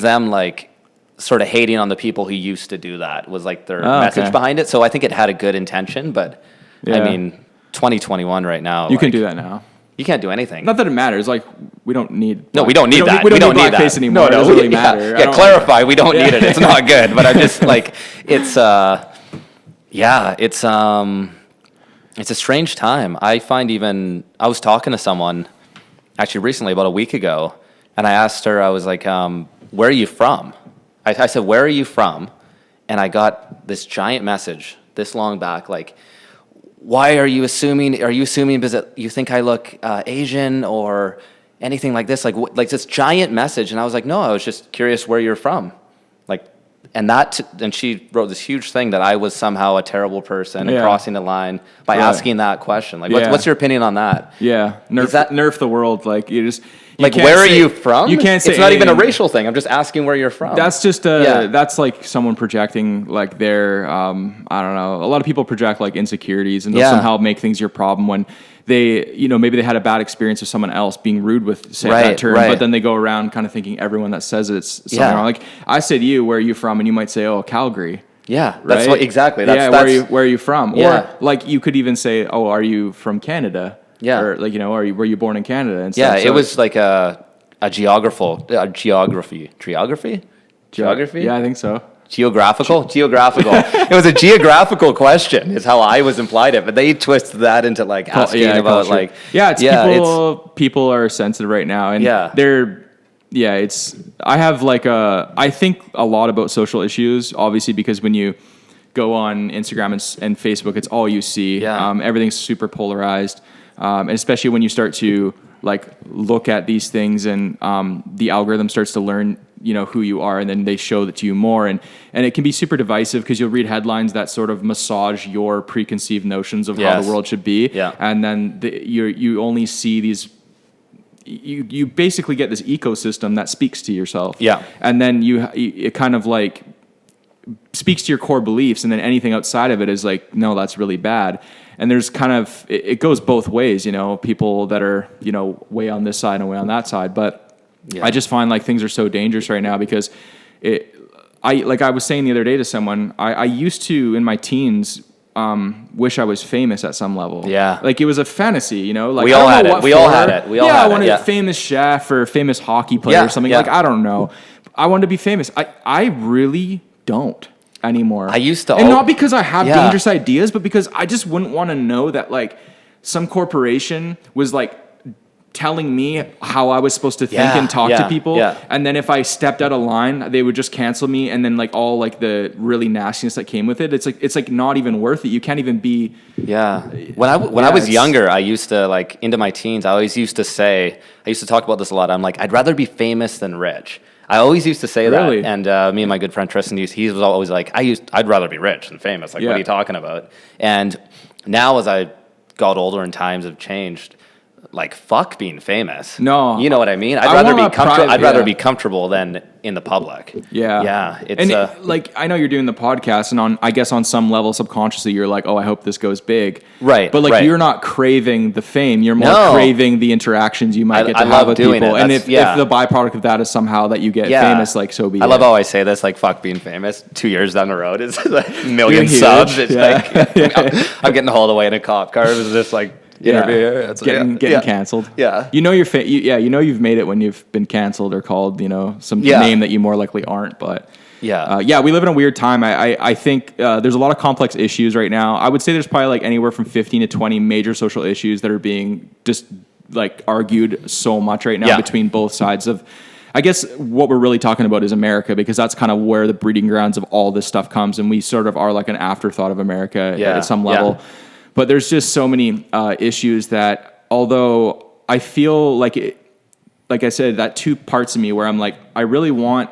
them like sort of hating on the people who used to do that. Was like their message behind it. So I think it had a good intention, but I mean, 2021 right now. You can do that now. You can't do anything. Not that it matters. Like, we don't need. No, we don't need that. We don't need blackface anymore. No, it doesn't really matter. Yeah, clarify. We don't need it. It's not good. But I'm just like, it's a strange time. I find I was talking to someone actually recently about a week ago, and I asked her, I was like, where are you from? I said, where are you from? And I got this giant message this long back, like, why are you assuming because you think I look Asian or anything like this? Like this giant message. And I was like, no, I was just curious where you're from. Like, and she wrote this huge thing that I was somehow a terrible person and crossing the line by asking that question. Like, what's your opinion on that? Yeah. Nerf the world. Like, you just... Like, where are you from? You can't say it's not even a racial thing. I'm just asking where you're from. That's just that's like someone projecting like their I don't know. A lot of people project like insecurities, and they'll somehow make things your problem when they, maybe they had a bad experience with someone else being rude with that term, but then they go around kind of thinking everyone that says it's something wrong. Like, I say to you, where are you from? And you might say, oh, Calgary. Yeah, that's what exactly. Where are you from? Or like, you could even say, oh, are you from Canada? Yeah. Or like, were you born in Canada and Yeah, stuff? it was like a geography. Yeah, I think so. Geographical. It was a geographical question, is how I was implied it, but they twisted that into like asking about culture. like People are sensitive right now, and I have like I think a lot about social issues, obviously, because when you go on Instagram and Facebook, it's all you see. Everything's super polarized, and especially when you start to like look at these things and the algorithm starts to learn who you are, and then they show that to you more, and it can be super divisive because you'll read headlines that sort of massage your preconceived notions of how the world should be, and then you only see these. You basically get this ecosystem that speaks to yourself, and then it kind of like speaks to your core beliefs, and then anything outside of it is like, no, that's really bad. And there's kind of it goes both ways, people that are way on this side and way on that side, but. Yeah. I just find like things are so dangerous right now because I was saying the other day to someone, I used to in my teens wish I was famous at some level. Yeah. Like it was a fantasy, like we all had it. We all had it. I wanted a famous chef or a famous hockey player or something. Like I don't know. I wanted to be famous. I really don't anymore. I used to, and not because I have dangerous ideas, but because I just wouldn't want to know that like some corporation was like telling me how I was supposed to think and talk to people. And then if I stepped out of line, they would just cancel me. And then like all like the really nastiness that came with it, it's like not even worth it. You can't even be. Yeah. When I was younger, I used to like into my teens, I used to talk about this a lot. I'm like, I'd rather be famous than rich. I always used to say that. And me and my good friend Tristan, he was always like, I'd rather be rich than famous. Like, what are you talking about? And now as I got older and times have changed, like fuck being famous. No, you know what I mean. I'd rather be comfortable than in the public. Yeah. It's like I know you're doing the podcast, and I guess on some level, subconsciously, you're like, oh, I hope this goes big. Right. But like you're not craving the fame. You're more craving the interactions you might get to have with people. And if the byproduct of that is somehow that you get famous, like so be it. I love how I say this. Like fuck being famous. 2 years down the road, it's like a million subs. It's like I'm getting hauled away in a cop car. It was just like. Interview. Getting canceled. Yeah. You've made it when you've been canceled or called, some name that you more likely aren't. But we live in a weird time. I think there's a lot of complex issues right now. I would say there's probably like anywhere from 15 to 20 major social issues that are being just like argued so much right now between both sides of. I guess what we're really talking about is America, because that's kind of where the breeding grounds of all this stuff comes, and we sort of are like an afterthought of America at some level. Yeah. But there's just so many issues that, although I feel like I said, that two parts of me where I'm like, I really want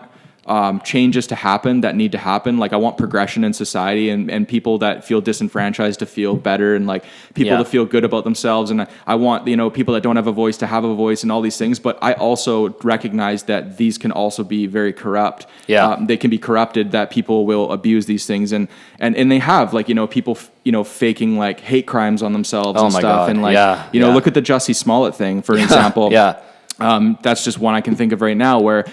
changes to happen that need to happen. Like I want progression in society and people that feel disenfranchised to feel better, and like people to feel good about themselves. And I want, people that don't have a voice to have a voice and all these things. But I also recognize that these can also be very corrupt. They can be corrupted, that people will abuse these things. And they have like, people, faking like hate crimes on themselves and stuff. God. And like, look at the Jussie Smollett thing, for example. That's just one I can think of right now where,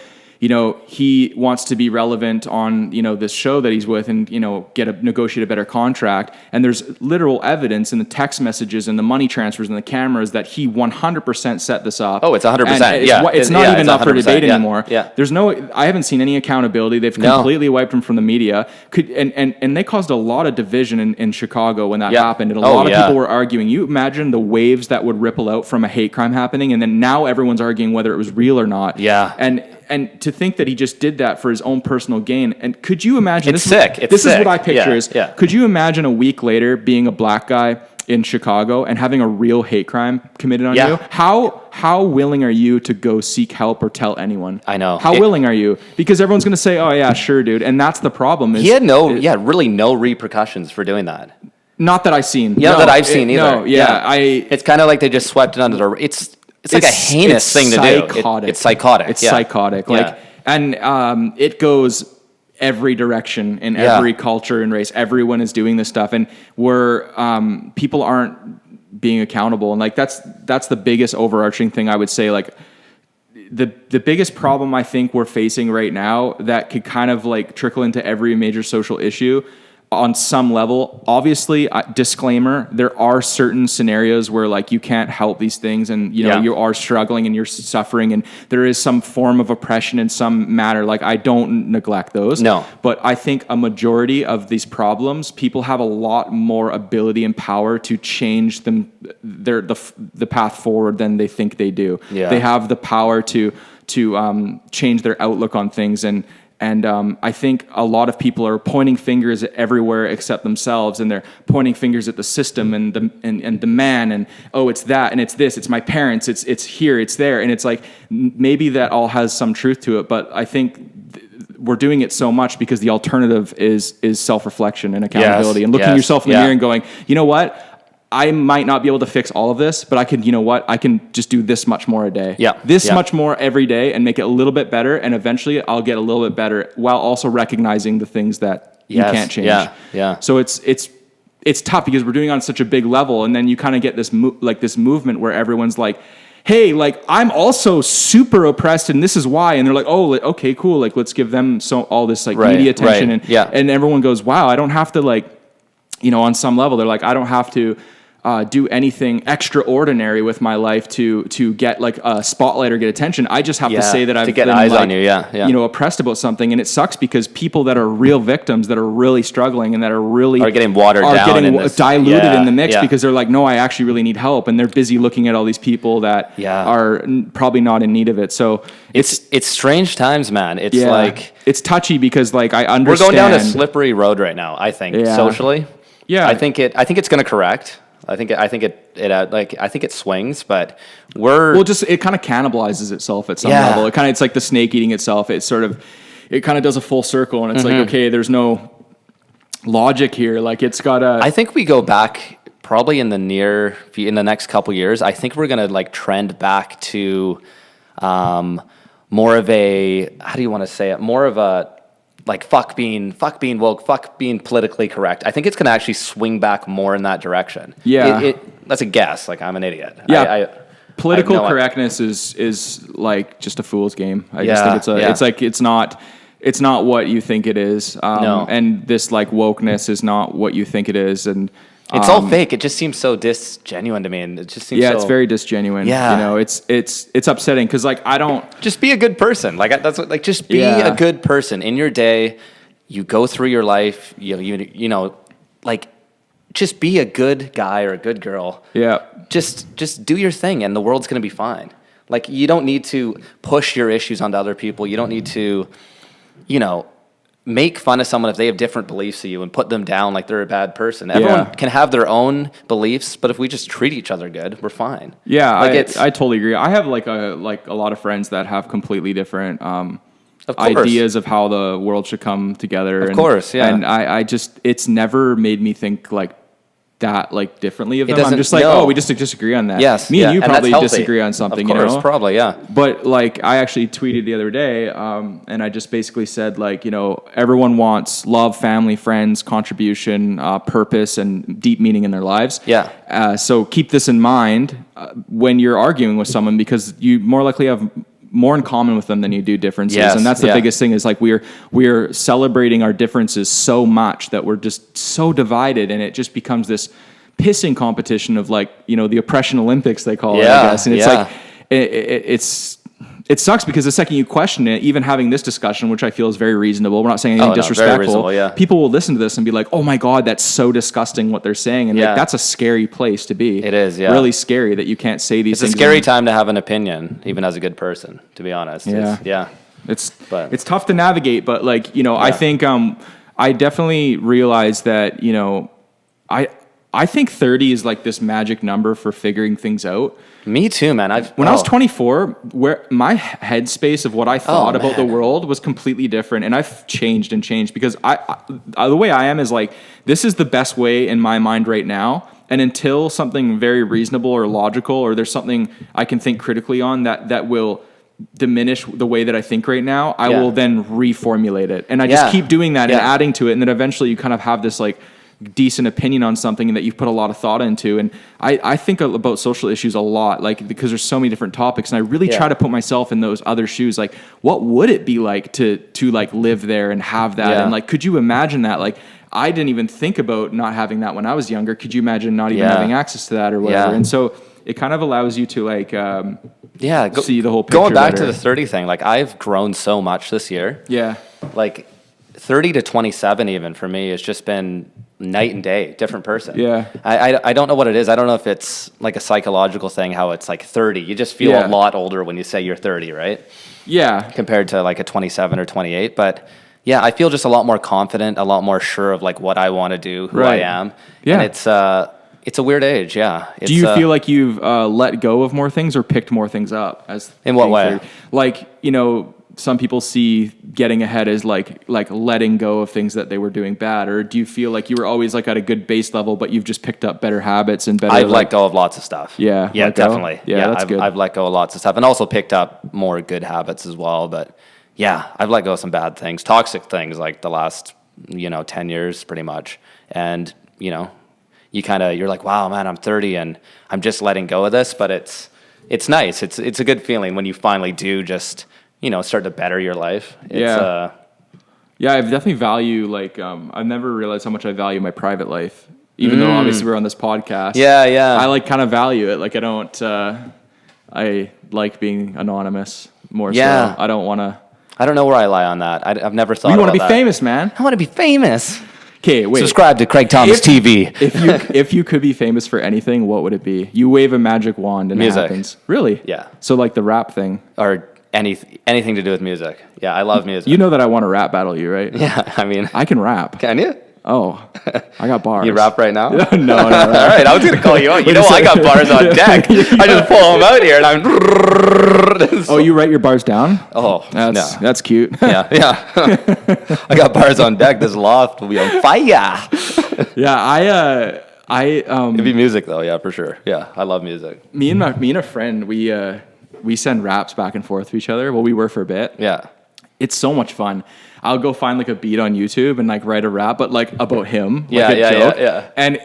he wants to be relevant on, this show that he's with and, negotiate a better contract. And there's literal evidence in the text messages and the money transfers and the cameras that he 100% set this up. Oh, it's 100%. It's not even up for debate anymore. There's I haven't seen any accountability. They've completely wiped him from the media. And they caused a lot of division in Chicago when that happened. And a lot of people were arguing. You imagine the waves that would ripple out from a hate crime happening. And then now everyone's arguing whether it was real or not. And to think that he just did that for his own personal gain. And could you imagine? This is what I picture could you imagine a week later being a black guy in Chicago and having a real hate crime committed on you? How willing are you to go seek help or tell anyone? I know. How willing are you? Because everyone's going to say, oh yeah, sure, dude. And that's the problem. He had really no repercussions for doing that. Not that I've seen. That I've seen either. No, it's kind of like they just swept it under the. It's like a heinous thing to do. It's psychotic. It's psychotic. And it goes every direction in every culture and race. Everyone is doing this stuff, and people aren't being accountable. And like that's the biggest overarching thing I would say. Like the biggest problem I think we're facing right now that could kind of like trickle into every major social issue on some level, obviously, disclaimer, there are certain scenarios where like you can't help these things, and you know you are struggling and you're suffering, and there is some form of oppression in some matter. Like, I don't neglect those. No. But I think a majority of these problems, people have a lot more ability and power to change them, the path forward than they think they do. Yeah. They have the power to change their outlook on things, and I think a lot of people are pointing fingers at everywhere except themselves, and they're pointing fingers at the system and the man, and oh, it's that, and it's this, it's my parents, it's here, it's there, and it's like maybe that all has some truth to it, but I think we're doing it so much because the alternative is self-reflection and accountability, and looking yourself in the mirror and going, you know what? I might not be able to fix all of this, but I can, you know what? I can just do this much more a day. This much more every day and make it a little bit better. And eventually I'll get a little bit better while also recognizing the things that you can't change. So it's tough because we're doing it on such a big level. And then you kind of get this this movement where everyone's like, hey, like I'm also super oppressed and this is why. And they're like, oh, okay, cool. Like, let's give them all this like media attention. And everyone goes, wow, I don't have to like, you know, on some level, they're like, I don't have to do anything extraordinary with my life to get like a spotlight or get attention. I just have to say that I've get been eyes like, on you, you know, oppressed about something, and it sucks because people that are real victims, that are really struggling, and that are getting watered down, getting diluted in the mix because they're like, no, I actually really need help, and they're busy looking at all these people that are probably not in need of it. So it's strange times, man. It's like it's touchy because like I understand we're going down a slippery road right now. I think socially, I think it's going to correct. I think it swings, but it kind of cannibalizes itself at some level. It's like the snake eating itself. It kind of does a full circle, and it's like, okay, there's no logic here. Like it's gotta. I think we go back probably in the next couple years. I think we're gonna like trend back to more of a, how do you want to say it? More of a like fuck being woke, fuck being politically correct. I think it's going to actually swing back more in that direction. That's a guess. Like, I'm an idiot. Political correctness is like just a fool's game. I just think it's not what you think it is. And this like wokeness is not what you think it is. And it's all fake. It just seems so disgenuine to me, and it just seems it's very disgenuine. You know, it's upsetting because like I don't just be a good person. Like that's what, like just be a good person in your day. You go through your life. You know, like just be a good guy or a good girl. Just do your thing, and the world's gonna be fine. Like you don't need to push your issues onto other people. You don't need to, you know, make fun of someone if they have different beliefs to you and put them down like they're a bad person. Everyone can have their own beliefs, but if we just treat each other good, we're fine. I totally agree. I have like a lot of friends that have completely different ideas of how the world should come together. And I just, it's never made me think like that like differently of them. I'm just like, we just disagree on that. Me and you probably disagree on something, of course, you know? Probably, But like I actually tweeted the other day, and I just basically said like, you know, everyone wants love, family, friends, contribution, purpose, and deep meaning in their lives. So keep this in mind when you're arguing with someone, because you more likely have more in common with them than you do differences. And that's the biggest thing is like we're celebrating our differences so much that we're just so divided, and it just becomes this pissing competition of like, you know, the oppression Olympics they call it, I guess. And it's like it sucks because the second you question it, even having this discussion, which I feel is very reasonable, we're not saying anything disrespectful. People will listen to this and be like, oh my God, that's so disgusting what they're saying. And like, that's a scary place to be. It is, really scary that you can't say these things. It's a scary time to have an opinion, even as a good person, to be honest. It's tough to navigate, but like, you know, I think I definitely realized that, you know, I think 30 is like this magic number for figuring things out. Me too, man. When I was 24, where my headspace of what I thought about the world was completely different, and I've changed because I the way I am is like, this is the best way in my mind right now, and until something very reasonable or logical, or there's something I can think critically on that will diminish the way that I think right now, I will then reformulate it, and I just keep doing that and adding to it, and then eventually you kind of have this like decent opinion on something that you've put a lot of thought into. And I think about social issues a lot, like, because there's so many different topics, and I really try to put myself in those other shoes. Like, what would it be like to like live there and have that? And like, could you imagine that? Like, I didn't even think about not having that when I was younger. Could you imagine not even Yeah. having access to that or whatever? Yeah. And so it kind of allows you to like see the whole picture Going back better. to the 30 thing, like I've grown so much this year. Yeah. Like 30 to 27 even for me has just been night and day, different person. Yeah. I don't know what it is. I don't know if it's like a psychological thing, how it's like 30. You just feel Yeah. a lot older when you say you're 30, right? Yeah. Compared to like a 27 or 28. But yeah, I feel just a lot more confident, a lot more sure of like what I want to do, who Right. I am. Yeah. And it's a weird age, yeah. It's, Do you feel like you've let go of more things or picked more things up? In what being way? 30? Like, you know, some people see getting ahead as like letting go of things that they were doing bad, or do you feel like you were always like at a good base level, but you've just picked up better habits and better? I've let go of lots of stuff. Yeah, Yeah, let go? definitely. Yeah, that's good. I've let go of lots of stuff and also picked up more good habits as well. But yeah, I've let go of some bad things, toxic things like the last, 10 years pretty much. And, you're like, wow, man, I'm 30 and I'm just letting go of this, but it's nice. It's a good feeling when you finally do just, start to better your life. Yeah, I definitely value I've never realized how much I value my private life, even though obviously we're on this podcast. Yeah. I kind of value it. Like I like being anonymous more. Yeah. So I don't want to. I don't know where I lie on that. I've never thought You about want to be that. famous, man. I want to be famous. Okay, wait. Subscribe to CraigThomasTv. If you could be famous for anything, what would it be? You wave a magic wand and Music. it happens. Really? Yeah. So like the rap thing. Or anything to do with music. Yeah, I love music. You know that I want to rap battle you, right? Yeah, I mean, I can rap. can you? Oh, I got bars. You rap right now? no. All right, I was gonna call you out. You know, I got bars on deck. I just pull them out here, and I'm. Oh, you write your bars down? Oh, That's cute. yeah. I got bars on deck. This loft will be on fire. Yeah, It'd be music though, yeah, for sure. Yeah, I love music. me and a friend, we send raps back and forth to each other. Well, we were for a bit. Yeah. It's so much fun. I'll go find like a beat on YouTube and like write a rap, but like about him, Yeah, like a joke. yeah. And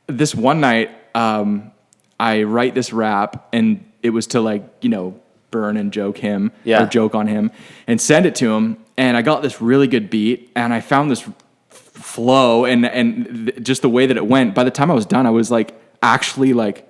this one night, I write this rap, and it was to like burn and joke him or joke on him, and send it to him. And I got this really good beat, and I found this flow and just the way that it went. By the time I was done, I was like actually like,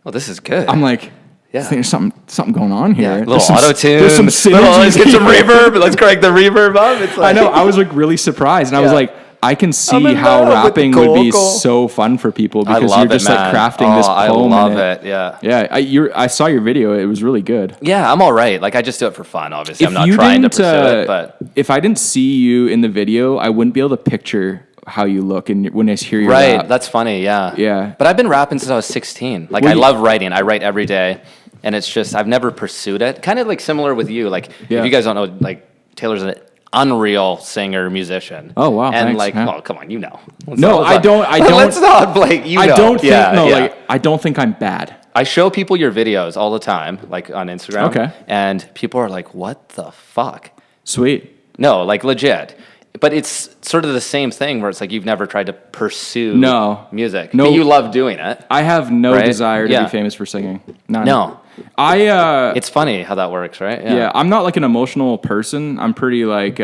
Oh, this is good. I'm like. Yeah. There's something going on here. Yeah, a There's little auto tune. There's some synergy. Let's get some reverb. Let's crank the reverb up. It's like, I know. I was like really surprised, and I was like, I can see I'm in how love with the rapping would be vocal. so fun for people I because love you're just it, like man. crafting this poem. I love in it. Yeah. Yeah. I saw your video. It was really good. Yeah, I'm all right. Like I just do it for fun. Obviously, I'm not you trying to didn't, pursue it. But if I didn't see you in the video, I wouldn't be able to picture how you look and when I hear your right, rap. that's funny. Yeah. Yeah. But I've been rapping since I was 16. Like Well, I you- love writing. I write every day, and it's just I've never pursued it. Kind of like similar with you. Like Yeah. if you guys don't know, like Taylor's an unreal singer musician. Oh, wow, And thanks, like, yeah. oh come on, you know. No, I don't. Let's not, Blake. You know. I don't think. Yeah, no, yeah. like I don't think I'm bad. I show people your videos all the time, like on Instagram. Okay. And people are like, "What the fuck?" Sweet. No, like legit. But it's sort of the same thing where it's like you've never tried to pursue music. No. But you love doing it. I have no Right? desire to Yeah. be famous for singing. None. No. It's It's funny how that works, right? yeah. I'm not like an emotional person. I'm pretty like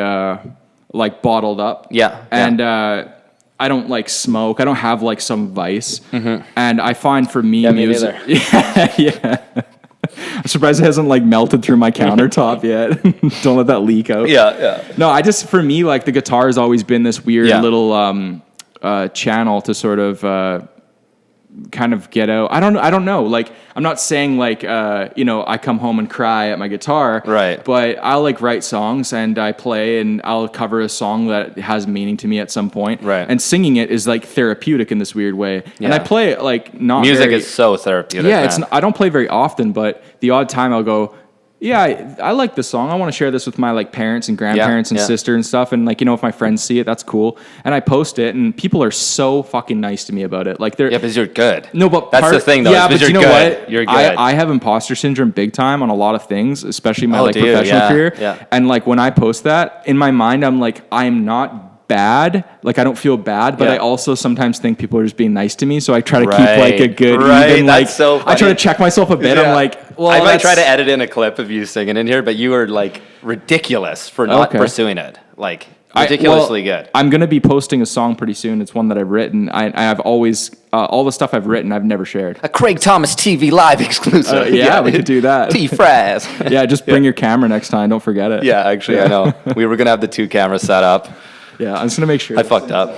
bottled up. Yeah, And I don't like smoke. I don't have like some vice. And I find for me, Yeah, me music. neither. Yeah. I'm surprised it hasn't like melted through my countertop yet. Don't let that leak out. Yeah. No, for me, like the guitar has always been this weird Yeah. little channel to sort of kind of get out. I don't know. Like, I'm not saying like, I come home and cry at my guitar. Right. But I'll like write songs and I play and I'll cover a song that has meaning to me at some point. Right. And singing it is like therapeutic in this weird way. And Yeah. I play it like not Music very, is so therapeutic. yeah, man. I don't play very often, but the odd time I'll go, yeah, I like this song. I want to share this with my like parents and grandparents and yeah. sister and stuff. And like, if my friends see it, that's cool. And I post it and people are so fucking nice to me about it. Like they're, Yeah, because you're good. no, but that's the thing though. Yeah, is but because you know you're good. what? You're good. I have imposter syndrome big time on a lot of things, especially my Oh, like do you? professional Yeah, career. yeah. And like when I post that in my mind, I'm like, I'm not bad. Like I don't feel bad, but Yeah. I also sometimes think people are just being nice to me. So I try to keep Right. like a good, Right, even like, that's so I try funny. to check myself a bit. Yeah. I'm like, well, I might try that's- to edit in a clip of you singing in here, but you are like ridiculous for not Okay. pursuing it. Like ridiculously good. I'm going to be posting a song pretty soon. It's one that I've written. I have always, all the stuff I've written, I've never shared. A Craig Thomas TV live exclusive. Yeah, we could do that. T-Fraz. Yeah, just bring your camera next time. Don't forget it. Yeah, actually, I know. We were going to have the 2 cameras set up. Yeah, I'm just going to make sure. I fucked up.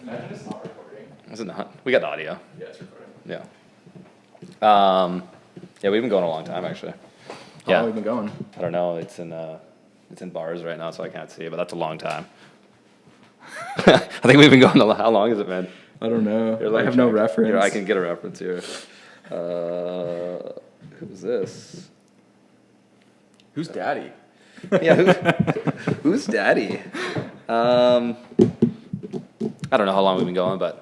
Imagine it's not recording. Is it not? We got the audio. Yeah, it's recording. Yeah. Yeah, we've been going a long time, actually. How Yeah. long have we been going? I don't know. It's in bars right now, so I can't see it, but that's a long time. I think we've been going how long has it been? I don't know. Here, let I me have no check. reference. Here, I can get a reference here. Who's this? Who's daddy? Yeah, who's daddy? I don't know how long we've been going, but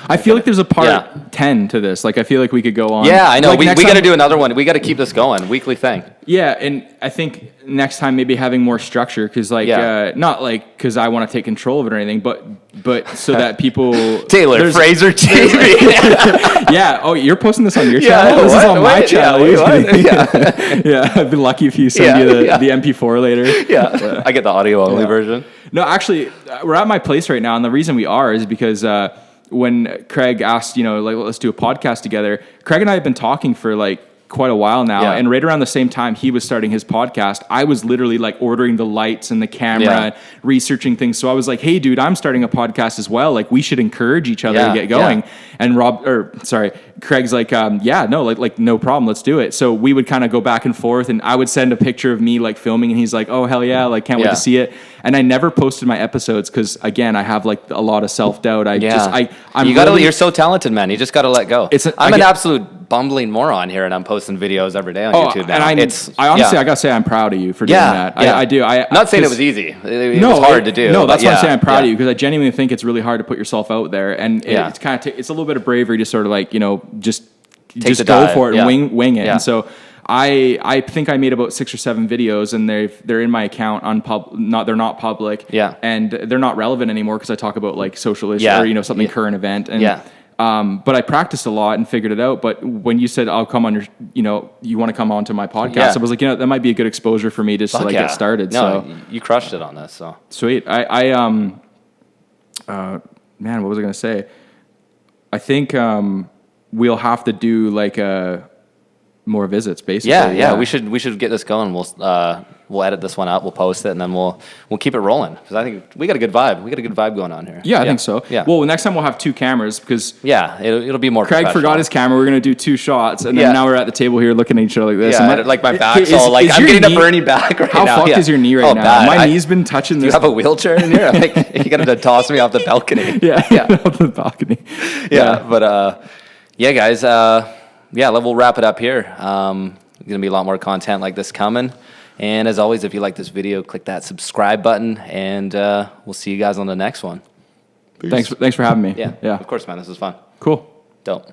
I feel like there's a part Yeah. 10 to this. Like, I feel like we could go on. yeah, I know. Like, we next got to time- do another one. We got to keep this going, weekly thing. Yeah, and I think next time maybe having more structure, because like Yeah. not like because I want to take control of it or anything, but so that people Taylor there's- Fraser TV. Yeah. Oh, you're posting this on your Yeah, channel. This is what? on my What? channel. Yeah, what? Yeah. I'd be lucky if you send Yeah, you yeah. the MP4 later. Yeah, I get the audio only version. No, actually, we're at my place right now, and the reason we are is because when Craig asked, like, let's do a podcast together, Craig and I have been talking for like quite a while now, Yeah. and right around the same time he was starting his podcast, I was literally like ordering the lights and the camera, Yeah. researching things. So I was like, hey dude, I'm starting a podcast as well. Like, we should encourage each other Yeah, to get going. yeah. And Craig's like, like no problem, let's do it. So we would kind of go back and forth, and I would send a picture of me like filming, and he's like, oh hell yeah, like can't wait Yeah. to see it. And I never posted my episodes because again, I have like a lot of self-doubt. I'm You're so talented, man. You just got to let go. I'm an absolute bumbling moron here, and I'm posting videos every day on YouTube now. And I honestly, I gotta say, I'm proud of you for doing that. Yeah. I do. I'm not saying it was easy. It was hard to do. No, that's but why I'm saying I'm proud of yeah. you, because I genuinely think it's really hard to put yourself out there, and Yeah. it's kind of it's a little bit of bravery to sort of like just the go dive. for it Yeah. and wing it. Yeah. And so I think I made about 6 or 7 videos, and they're in my account they're not public. Yeah. And they're not relevant anymore because I talk about like social issues Yeah. or something Yeah. current event. And Yeah. but I practiced a lot and figured it out. But when you said I'll come on you want to come on to my podcast, Yeah. I was like, that might be a good exposure for me just to Fuck like yeah. get started. No, So you crushed it on this. So sweet. Man, what was I gonna say? I think we'll have to do like more visits, basically. yeah. We should get this going. We'll edit this one out. We'll post it, and then we'll keep it rolling, because I think we got a good vibe. We got a good vibe going on here. Yeah, I think so. Yeah. Well, next time we'll have 2 cameras because Yeah, it'll be more. Craig professional. forgot his camera. We're gonna do 2 shots, and then Yeah. now we're at the table here looking at each other like this. Yeah, And like my back's all like I'm your getting a knee- burning back right How now. fucked Yeah. is your knee right Oh, now? bad. My knee's been touching Do this. you have a wheelchair in here? Like, you got to toss me off the balcony. Yeah, off the balcony. Yeah, but yeah, guys, we'll wrap it up here. Gonna be a lot more content like this coming. And as always, if you like this video, click that subscribe button, and we'll see you guys on the next one. Thanks for having me. Yeah, Yeah. of course, man. This was fun. Cool. Dope.